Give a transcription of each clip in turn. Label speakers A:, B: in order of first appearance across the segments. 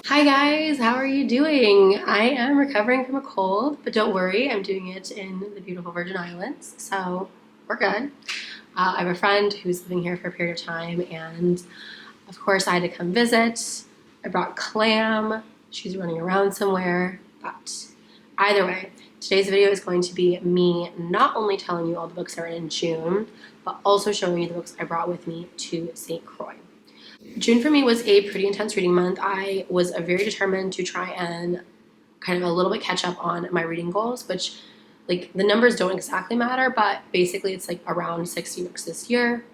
A: Hi guys, how are you doing? I am recovering from a cold, but don't worry, I'm doing it in the beautiful Virgin Islands, so we're good. I have a friend who's living here for a period of time, and of course I had to come visit. I brought Clam. She's running around somewhere, but either way, today's video is going to be me not only telling you all the books I read in June, but also showing you the books I brought with me to St. Croix. June for me was a pretty intense reading month. I was very determined to try and kind of a little bit catch up on my reading goals, which like the numbers don't exactly matter, but basically it's like around 60 books this year.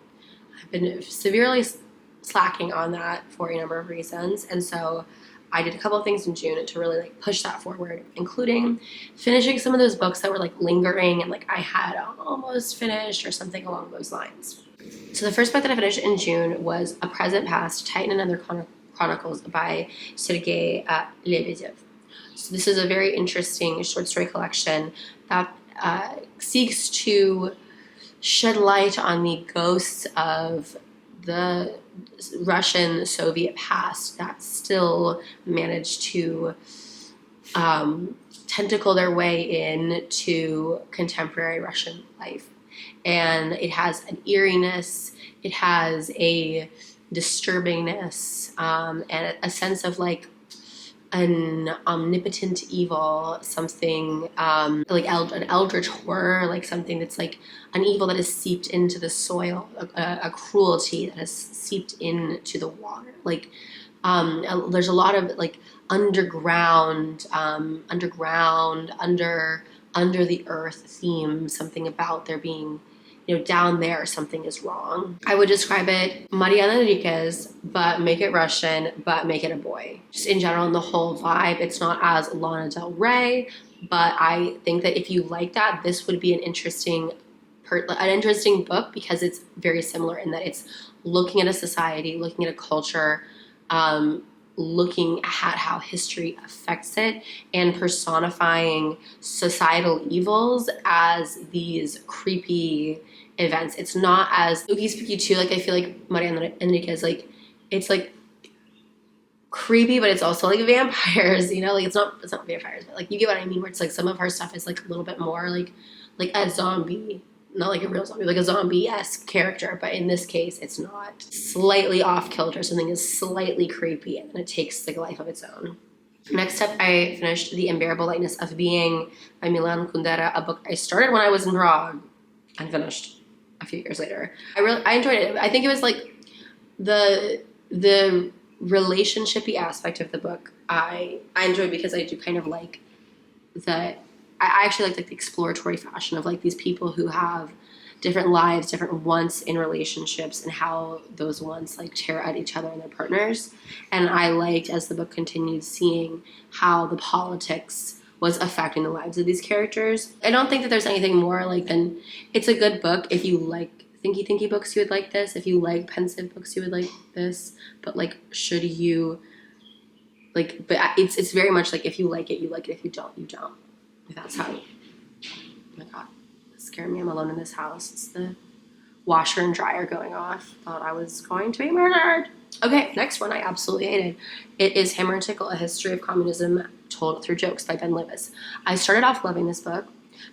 A: I've been severely slacking on that for a number of reasons, and so I did a couple of things in June to really like push that forward, including finishing some of those books that were like lingering and like I had almost finished or something along those lines. So the first book that I finished in June was A Present Past, Titan and Other Chronicles by Sergei Lebedev. So this is a very interesting short story collection that seeks to shed light on the ghosts of the Russian Soviet past that still managed to tentacle their way into contemporary Russian life. And it has an eeriness, it has a disturbingness, and a sense of like an omnipotent evil, something like an eldritch horror, like something that's like an evil that has seeped into the soil, a cruelty that has seeped into the water. Like there's a lot of like underground, under the earth theme, something about there being, down there something is wrong. I would describe it Mariana Enriquez, but make it Russian, but make it a boy. Just in general, in the whole vibe, it's not as Lana Del Rey, but I think that if you like that, this would be an interesting book because it's very similar in that it's looking at a society, looking at a culture, looking at how history affects it and personifying societal evils as these creepy events. It's not as spooky too. Like I feel like Mariana Enriquez, like it's like creepy, but it's also like vampires, like it's not vampires, but like you get what I mean, where it's like some of her stuff is like a little bit more like a zombie, not like a real zombie, like a zombie-esque character, but in this case, it's not. Slightly off-kilter, something is slightly creepy, and then it takes like a life of its own. Next up, I finished The Unbearable Lightness of Being by Milan Kundera, a book I started when I was in Prague and finished a few years later. I enjoyed it. I think it was like the relationshipy aspect of the book I enjoyed because I do kind of like the I actually like the exploratory fashion of like these people who have different lives, different wants in relationships, and how those wants like tear at each other and their partners. And I liked, as the book continued, seeing how the politics was affecting the lives of these characters. I don't think that there's anything more like than it's a good book if you like thinky books, you would like this. If you like pensive books, you would like this. But like, should you like? But it's very much like if you like it, you like it. If you don't, you don't. That's how. Oh my god, that scared me. I'm alone in this house. It's the washer and dryer going off. Thought I was going to be murdered. Okay, next one I absolutely hated. It is Hammer and Tickle, A History of Communism Told Through Jokes by Ben Lewis. I started off loving this book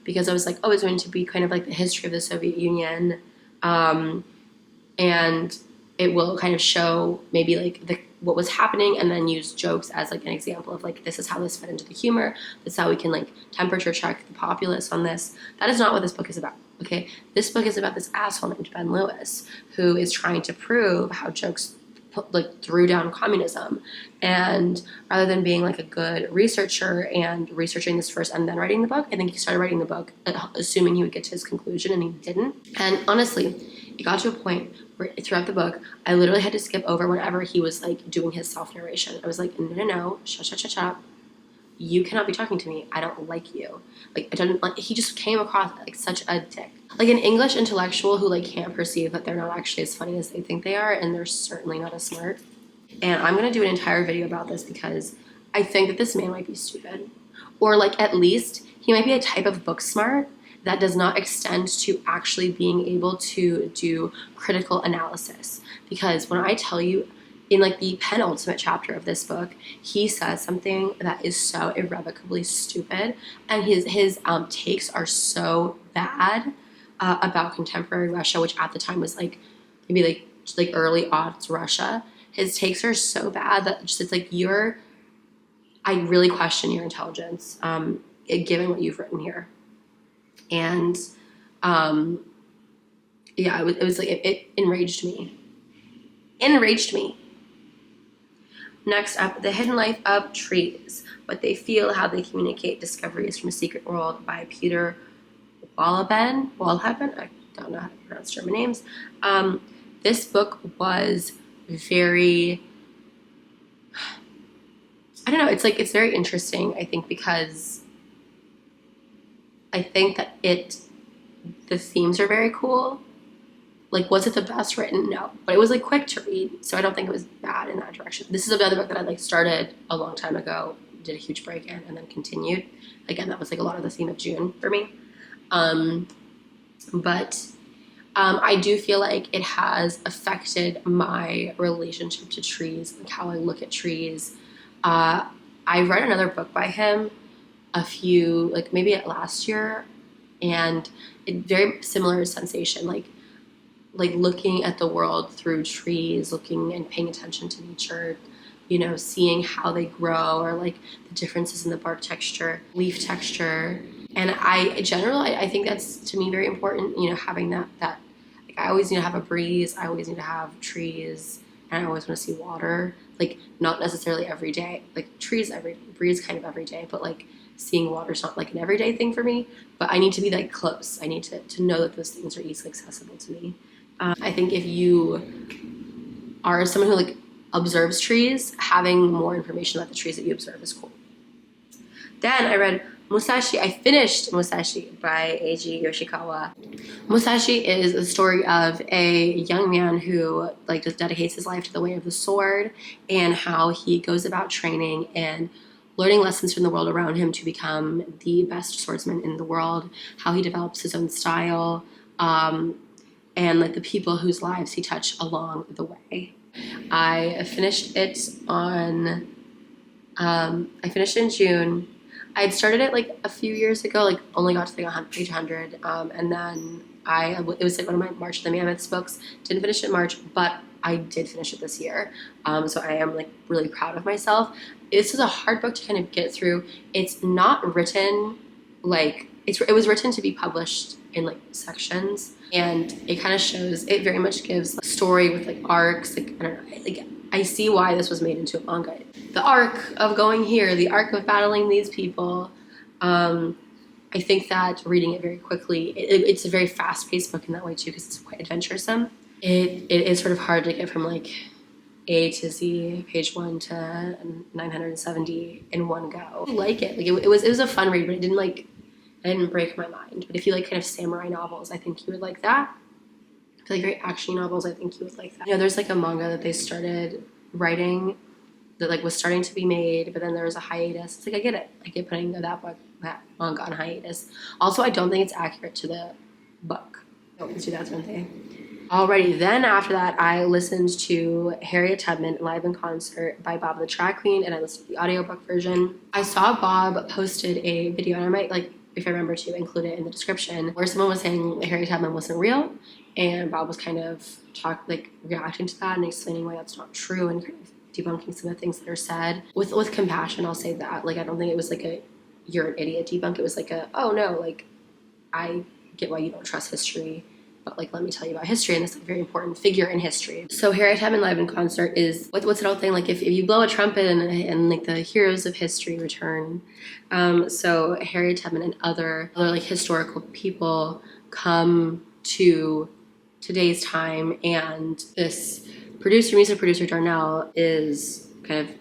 A: because I was like, oh, it's going to be kind of like the history of the Soviet Union, and it will kind of show maybe like what was happening and then use jokes as like an example of like, this is how this fit into the humor. This is how we can like temperature check the populace on this. That is not what this book is about, okay? This book is about this asshole named Ben Lewis who is trying to prove how jokes threw down communism. And rather than being like a good researcher and researching this first and then writing the book, I think he started writing the book assuming he would get to his conclusion, and he didn't. And honestly, it got to a point where throughout the book, I literally had to skip over whenever he was like doing his self-narration. I was like, no, shut. You cannot be talking to me. I don't like you. Like, I don't like, he just came across like such a dick. Like an English intellectual who like can't perceive that they're not actually as funny as they think they are, and they're certainly not as smart. And I'm gonna do an entire video about this because I think that this man might be stupid. Or like at least he might be a type of book smart that does not extend to actually being able to do critical analysis. Because when I tell you, in like the penultimate chapter of this book, he says something that is so irrevocably stupid, and his takes are so bad about contemporary Russia, which at the time was like maybe like early aughts Russia. His takes are so bad that just it's like I really question your intelligence, given what you've written here. And yeah, it was like it enraged me. Next up, The Hidden Life of Trees: What They Feel, How They Communicate, Discoveries from a Secret World by Peter Wohlleben. I don't know how to pronounce German names. This book was very, I don't know, it's very interesting, I think, because I think that the themes are very cool. Like, was it the best written? No. But it was like quick to read, so I don't think it was bad in that direction. This is another book that I like started a long time ago, did a huge break in, and then continued. Again, that was like a lot of the theme of June for me. But I do feel like it has affected my relationship to trees, like how I look at trees. I read another book by him maybe last year, and very similar sensation, like looking at the world through trees, looking and paying attention to nature, seeing how they grow, or like the differences in the bark texture, leaf texture. And I think that's, to me, very important, having that like, I always need to have a breeze, I always need to have trees, and I always want to see water, like not necessarily every day, like trees breeze kind of every day, but like seeing water is not like an everyday thing for me, but I need to be like close. I need to know that those things are easily accessible to me. I think if you are someone who like observes trees, having more information about the trees that you observe is cool. Then I read Musashi. I finished Musashi by Eiji Yoshikawa. Musashi is a story of a young man who like just dedicates his life to the way of the sword, and how he goes about training and learning lessons from the world around him to become the best swordsman in the world, how he develops his own style, and like the people whose lives he touched along the way. I finished it in June. I had started it like a few years ago, like only got to like page 100, and then it was like one of my March of the Mammoths books. Didn't finish it in March, but I did finish it this year. So I am like really proud of myself. This is a hard book to kind of get through. It's not written like it was written to be published in like sections, and it kind of shows, it very much gives a story with like arcs, like I don't know, like I see why this was made into a manga. The arc of going here, the arc of battling these people. I think that reading it very quickly, it's a very fast-paced book in that way too, because it's quite adventuresome. It is sort of hard to get from like A to Z, page 1 to 970 in one go. I like it. Like it was a fun read, but it didn't break my mind. But if you like kind of samurai novels, I think you would like that. If you like very action novels, I think you would like that. There's like a manga that they started writing that like was starting to be made, but then there was a hiatus. It's like, I get it. I get putting that manga on hiatus. Also, I don't think it's accurate to the book. Oh, let's do that one thing. Alrighty, then after that, I listened to Harriet Tubman live in concert by Bob the Track Queen, and I listened to the audiobook version. I saw Bob posted a video, and I might, like, if I remember to include it in the description, where someone was saying Harriet Tubman wasn't real, and Bob was kind of reacting to that and explaining why that's not true, and kind of debunking some of the things that are said. With compassion, I'll say that. Like, I don't think it was like a "you're an idiot" debunk. It was like a, oh no, like, I get why you don't trust history, but like, let me tell you about history and this like very important figure in history. So Harriet Tubman live in concert is what's that old thing, like if you blow a trumpet and like the heroes of history return. So Harriet Tubman and other like historical people come to today's time, and this music producer Darnell is kind of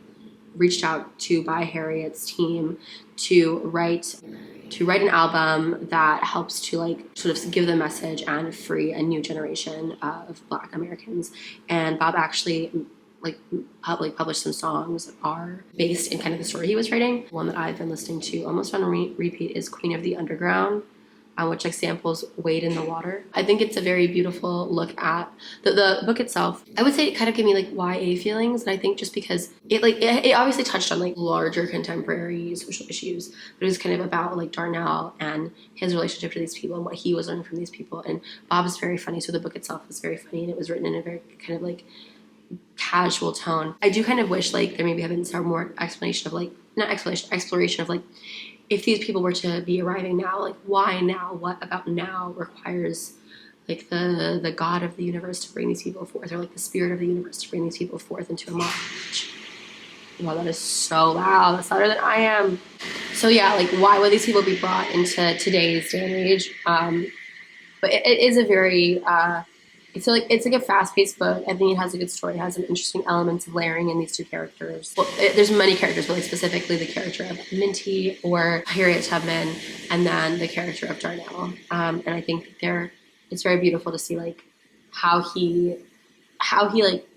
A: reached out to by Harriet's team to write an album that helps to like sort of give the message and free a new generation of Black Americans. And Bob actually like published some songs that are based in kind of the story he was writing. One that I've been listening to almost on repeat is Queen of the Underground. which like samples Wade in the Water. I think it's a very beautiful look at the book itself. I would say it kind of gave me like YA feelings, and I think just because it obviously touched on like larger contemporary social issues, but it was kind of about like Darnell and his relationship to these people and what he was learning from these people. And Bob is very funny, so the book itself was very funny, and it was written in a very kind of like casual tone. I do kind of wish like there maybe had been some more exploration of like, not exploration, exploration of like, if these people were to be arriving now, like why now? What about now requires like the God of the universe to bring these people forth, or like the spirit of the universe to bring these people forth into a march? Wow, that is so loud. That's louder than I am. So yeah, like why would these people be brought into today's day and age? But it is a very it's like a fast-paced book. I think it has a good story. It has some interesting elements of layering in these two characters. Well, there's many characters, but like specifically the character of Minty or Harriet Tubman, and then the character of Darnell. And I think that it's very beautiful to see like how he like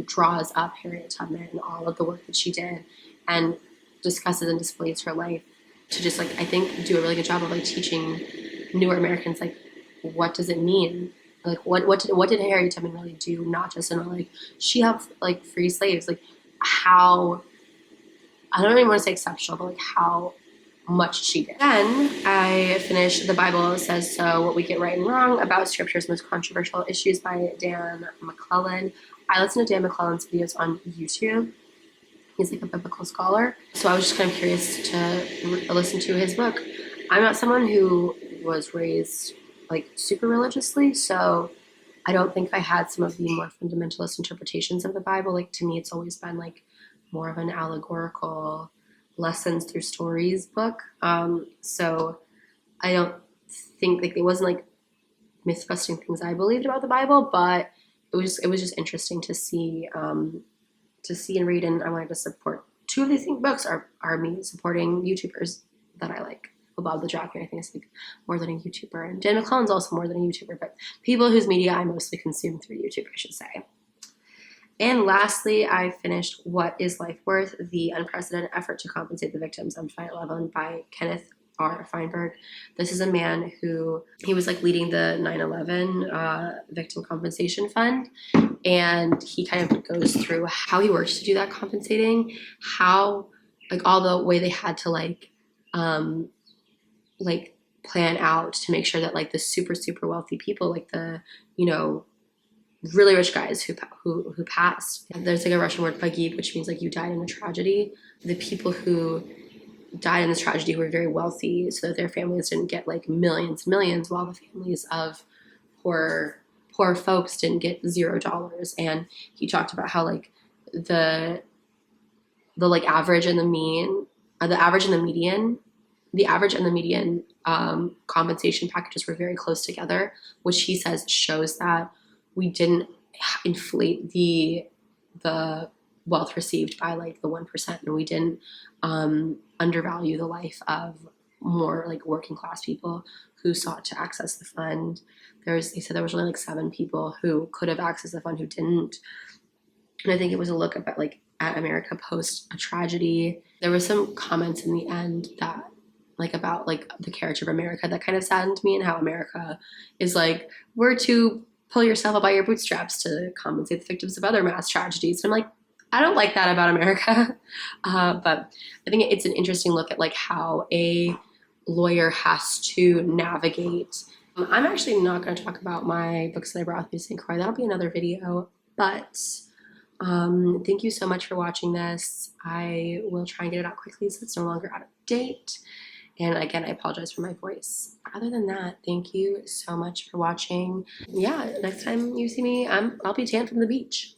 A: draws up Harriet Tubman and all of the work that she did, and discusses and displays her life to just like, I think, do a really good job of like teaching newer Americans like what does it mean. Like what did Harriet Tubman really do? Not just in like she helped like free slaves. Like how, I don't even want to say exceptional, but like how much she did. Then I finished The Bible Says So: What We Get Right and Wrong About Scripture's Most Controversial Issues by Dan McClellan. I listen to Dan McClellan's videos on YouTube. He's like a biblical scholar. So I was just kind of curious to listen to his book. I'm not someone who was raised like super religiously, so I don't think I had some of the more fundamentalist interpretations of the Bible. Like to me, it's always been like more of an allegorical lessons through stories book. So I don't think like it wasn't like myth-busting things I believed about the Bible, but it was just interesting to see and read, and I wanted to support two of these books are me supporting YouTubers that I like. Well, Bob the Drag Queen, I think, is like more than a YouTuber, and Dan McClellan's also more than a YouTuber, but people whose media I mostly consume through YouTube, I should say. And lastly, I finished What Is Life Worth? The Unprecedented Effort to Compensate the Victims on Flight 11 by Kenneth R. Feinberg. This is a man who, he was like leading the 9/11 Victim Compensation Fund, and he kind of goes through how he works to do that compensating, how like all the way they had to like plan out to make sure that like the super wealthy people, like the, you know, really rich guys who passed. There's like a Russian word pagib, which means like you died in a tragedy. The people who died in this tragedy who were very wealthy, so that their families didn't get like millions, while the families of poor folks didn't get $0. And he talked about how like the like average and the mean, the average and the median compensation packages were very close together, which he says shows that we didn't inflate the wealth received by like the 1%, and we didn't undervalue the life of more like working class people who sought to access the fund. They said there was only like 7 people who could have accessed the fund who didn't. And I think it was a look at America post a tragedy. There were some comments in the end that like about like the character of America that kind of saddened me, and how America is like, we're to pull yourself up by your bootstraps to compensate the victims of other mass tragedies. And I'm like, I don't like that about America. But I think it's an interesting look at like how a lawyer has to navigate. I'm actually not going to talk about my books that I brought with me to St. Croix. That'll be another video. But thank you so much for watching this. I will try and get it out quickly so it's no longer out of date. And again, I apologize for my voice. Other than that, thank you so much for watching. Yeah, next time you see me, I'll be tan from the beach.